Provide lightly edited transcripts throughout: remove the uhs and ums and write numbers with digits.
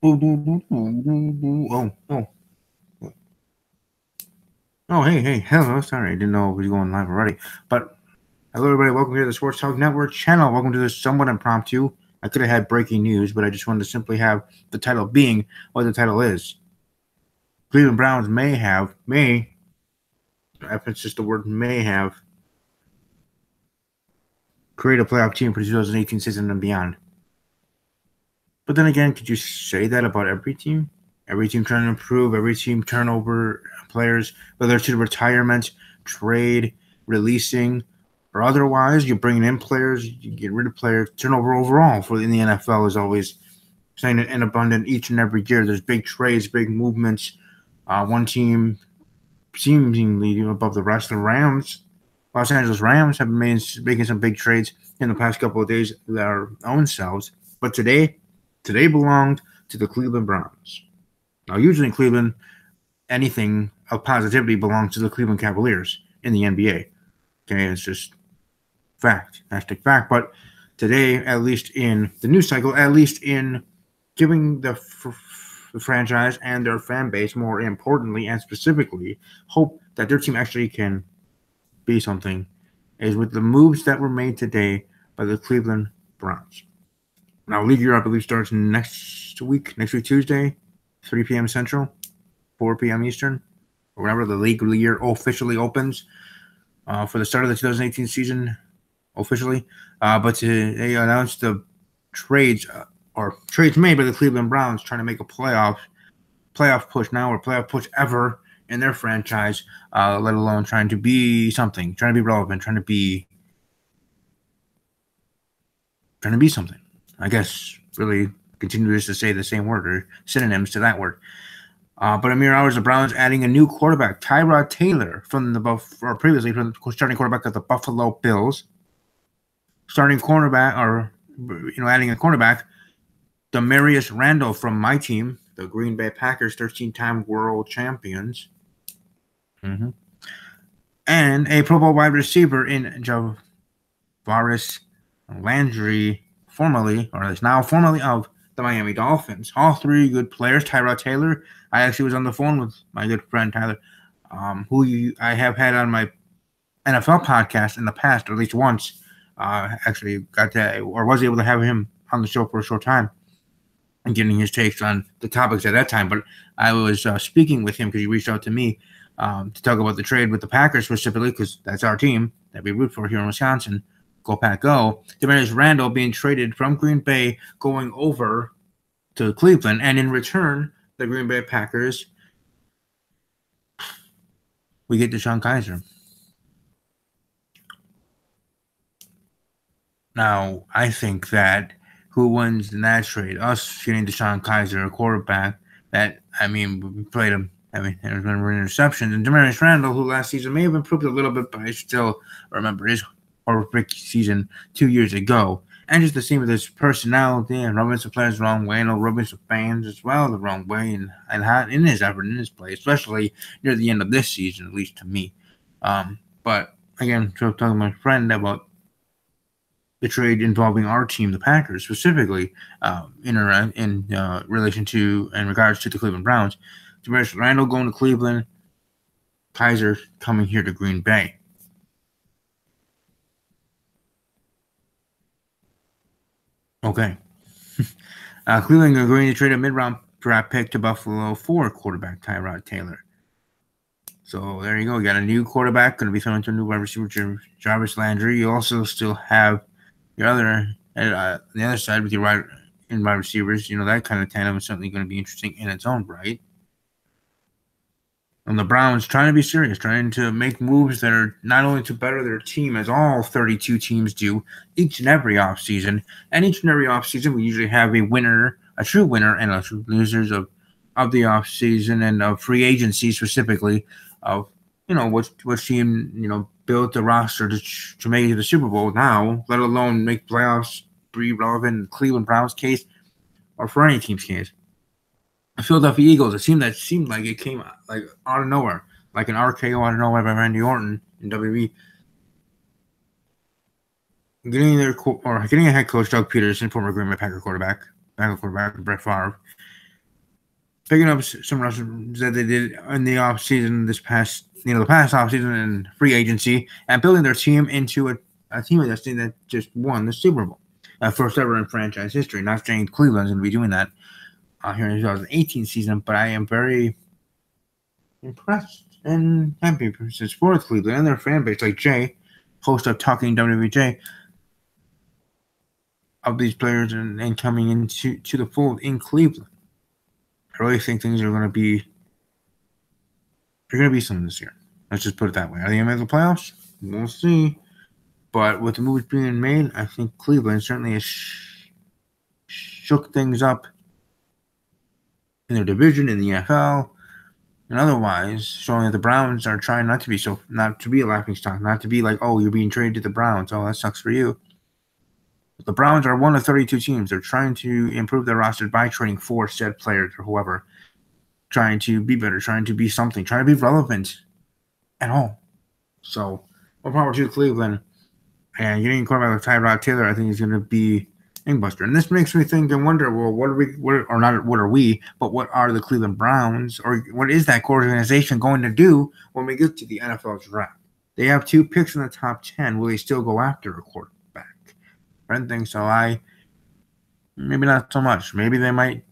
Oh, oh, oh, hey, hello. Sorry, I didn't know it was going live already. But hello, everybody. Welcome to the Sports Talk Network channel. Welcome to this somewhat impromptu. I could have had breaking news, but I just wanted to simply have the title being what the title is. Cleveland Browns if it's just the word may have, create a playoff team for the 2018 season and beyond. But then again, could you say that about every team? Every team trying to improve, every team turn over players, whether it's to retirement, trade, releasing, or otherwise, you're bringing in players, you get rid of players. Turnover overall for in the NFL is always saying and abundant each and every year. There's big trades, big movements. One team seemingly above the rest. The Rams, Los Angeles Rams, have been making some big trades in the past couple of days their own selves. But today belonged to the Cleveland Browns. Now, usually in Cleveland, anything of positivity belongs to the Cleveland Cavaliers in the NBA. Okay, it's just fact, hashtag fact. But today, at least in the news cycle, at least in giving the franchise and their fan base, more importantly and specifically, hope that their team actually can be something, is with the moves that were made today by the Cleveland Browns. Now, league year, I believe, starts next week Tuesday, 3 p.m. Central, 4 p.m. Eastern, or whenever the league year officially opens for the start of the 2018 season officially. But they announced the trades or trades made by the Cleveland Browns trying to make a playoff push now or playoff push ever in their franchise, let alone trying to be something, trying to be relevant, trying to be something. I guess really continue just to say the same word or synonyms to that word. But a mere hours, the Browns adding a new quarterback, Tyrod Taylor, from previously from the starting quarterback of the Buffalo Bills. Starting cornerback, or adding a cornerback, Demarius Randall from my team, the Green Bay Packers, 13-time world champions, and a Pro Bowl wide receiver in Jarvis Landry, formerly of the Miami Dolphins. All three good players. Tyrod Taylor, I actually was on the phone with my good friend Tyler, I have had on my NFL podcast in the past, or at least once. Actually got to, or was able to have him on the show for a short time and getting his takes on the topics at that time. But I was speaking with him because he reached out to me to talk about the trade with the Packers specifically, because that's our team that we root for here in Wisconsin. Go Pack Go. Demarius Randall being traded from Green Bay, going over to Cleveland, and in return, the Green Bay Packers, we get DeShone Kizer. Now, I think that who wins in that trade? Us getting DeShone Kizer, a quarterback that, we played him. There's been interceptions. And Demarius Randall, who last season may have improved a little bit, but I still remember his horrific season 2 years ago. And just the same with his personality and rubbing some players the wrong way, and rubbing some fans as well the wrong way, and how in his effort, in his play, especially near the end of this season, at least to me. But again, talking to my friend about the trade involving our team, the Packers, specifically in relation to in regards to the Cleveland Browns. Demarius Randall going to Cleveland, Kizer coming here to Green Bay. Okay. Cleveland agreeing to trade a mid-round draft pick to Buffalo for quarterback Tyrod Taylor. So there you go. You got a new quarterback going to be thrown to a new wide receiver, Jarvis Landry. You also still have your other the other side with your wide receivers. That kind of tandem is certainly going to be interesting in its own right. And the Browns trying to be serious, trying to make moves that are not only to better their team, as all 32 teams do each and every offseason. And each and every offseason, we usually have a winner, a true winner, and a true losers of the offseason and of free agency specifically of, what team, built the roster to make it to the Super Bowl now, let alone make playoffs, be relevant in Cleveland Browns case or for any team's case. The Philadelphia Eagles, a team that seemed like it came like out of nowhere, like an RKO out of nowhere by Randy Orton in WWE. Getting a head coach, Doug Peterson, former Green Bay Packer quarterback Brett Favre, picking up some wrestlers that they did in the offseason the past offseason and free agency, and building their team into a team of destiny that just won the Super Bowl. First ever in franchise history. Not saying Cleveland's going to be doing that here in the 2018 season, but I am very impressed and happy for Cleveland and their fan base, like Jay, host of Talking WWJ, of these players and coming into the fold in Cleveland. I really think things are going to be something this year. Let's just put it that way. Are they going to make the playoffs? We'll see. But with the moves being made, I think Cleveland certainly has shook things up in their division, in the NFL, and otherwise, showing that the Browns are trying not to be a laughingstock, not to be like, oh, you're being traded to the Browns. Oh, that sucks for you. The Browns are one of 32 teams. They're trying to improve their roster by trading for said players or whoever, trying to be better, trying to be something, trying to be relevant at all. So, more power to Cleveland. And getting a quarterback like Tyrod Taylor, I think, is going to be Ingbuster. And this makes me think and wonder, well, what are the Cleveland Browns, or what is that organization going to do when we get to the NFL draft? They have 2 picks in the top 10. Will they still go after a quarterback? I don't think so. Maybe not so much. Maybe they might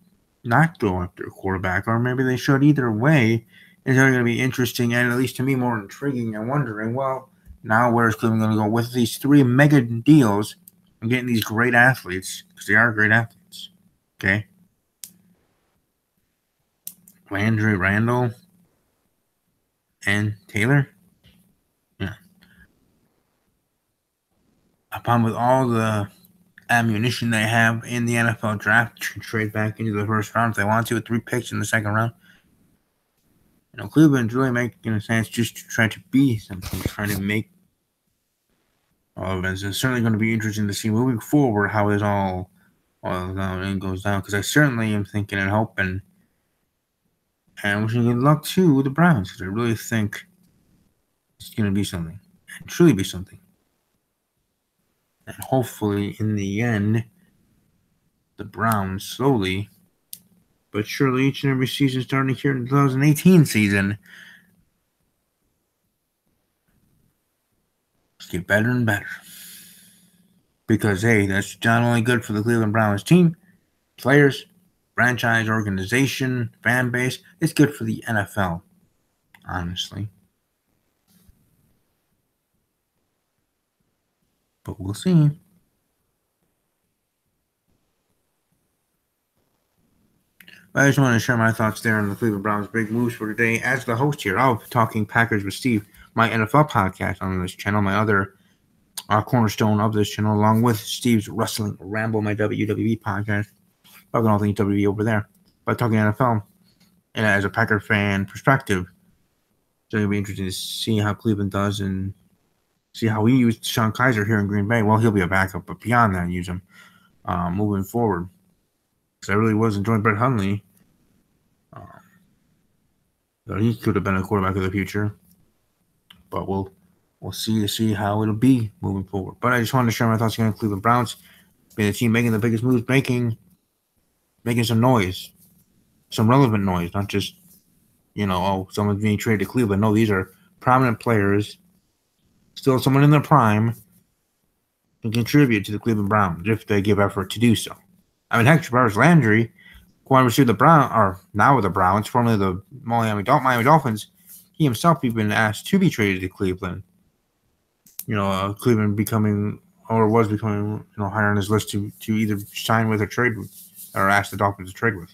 not go after a quarterback, or maybe they should. Either way, it's going to be interesting, and at least to me, more intriguing and wondering, well, now where is Cleveland going to go with these 3 mega deals and getting these great athletes, because they are great athletes, okay? Landry, Randall, and Taylor. Yeah. Upon with all the ammunition they have in the NFL draft to trade back into the first round if they want to, with 3 picks in the second round. Cleveland's really making a sense just to try to be something, trying to make all of it. It's certainly going to be interesting to see moving forward how this all goes down, because I certainly am thinking and hoping and wishing good luck to the Browns, because I really think it's going to be something, and truly be something. And hopefully, in the end, the Browns slowly but surely, each and every season starting here in the 2018 season, just get better and better. Because, hey, that's not only good for the Cleveland Browns team, players, franchise, organization, fan base, it's good for the NFL, honestly. But we'll see. I just want to share my thoughts there on the Cleveland Browns' big moves for today. As the host here of Talking Packers with Steve, my NFL podcast on this channel, my other cornerstone of this channel, along with Steve's Wrestling Ramble, my WWE podcast, talking all things WWE over there, but talking NFL, and as a Packer fan perspective, it's going to be interesting to see how Cleveland does and see how we use Sean Kaiser here in Green Bay. Well, he'll be a backup, but beyond that, use him moving forward. Because I really was enjoying Brett Hundley. He could have been a quarterback of the future, but we'll see how it'll be moving forward. But I just wanted to share my thoughts on the Cleveland Browns, being the team making the biggest moves, making some noise, some relevant noise, not just someone's being traded to Cleveland. No, these are prominent players, still someone in their prime, can contribute to the Cleveland Browns if they give effort to do so. I mean, heck, Jarvis Landry, wide receiver the Browns, or now with the Browns, formerly the Miami Dolphins, he himself even asked to be traded to Cleveland. Cleveland was becoming higher on his list to either sign with or trade with, or ask the Dolphins to trade with,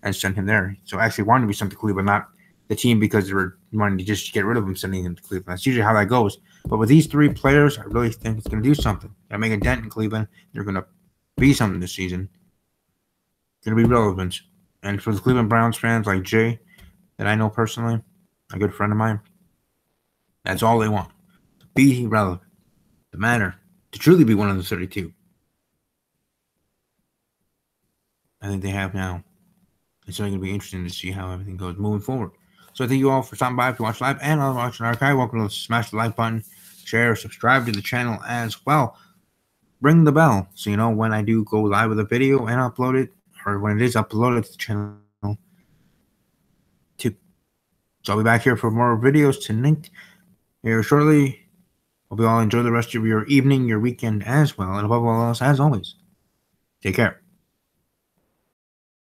and send him there. So actually wanted to be sent to Cleveland, not the team because they were wanting to just get rid of him, sending him to Cleveland. That's usually how that goes. But with these 3 players, I really think it's going to do something. They're make a dent in Cleveland. They're going to be something this season. Going to be relevant. And for the Cleveland Browns fans like Jay, that I know personally, a good friend of mine, that's all they want. To be relevant. To matter. To truly be one of the 32. I think they have now. It's really going to be interesting to see how everything goes moving forward. So thank you all for stopping by. If you watch live and on watching archive, welcome to smash the like button, share, subscribe to the channel as well. Ring the bell so you know when I do go live with a video and upload it, or when it is uploaded to the channel, So I'll be back here for more videos tonight here shortly. Hope you all enjoy the rest of your evening, your weekend as well. And above all else, as always, take care.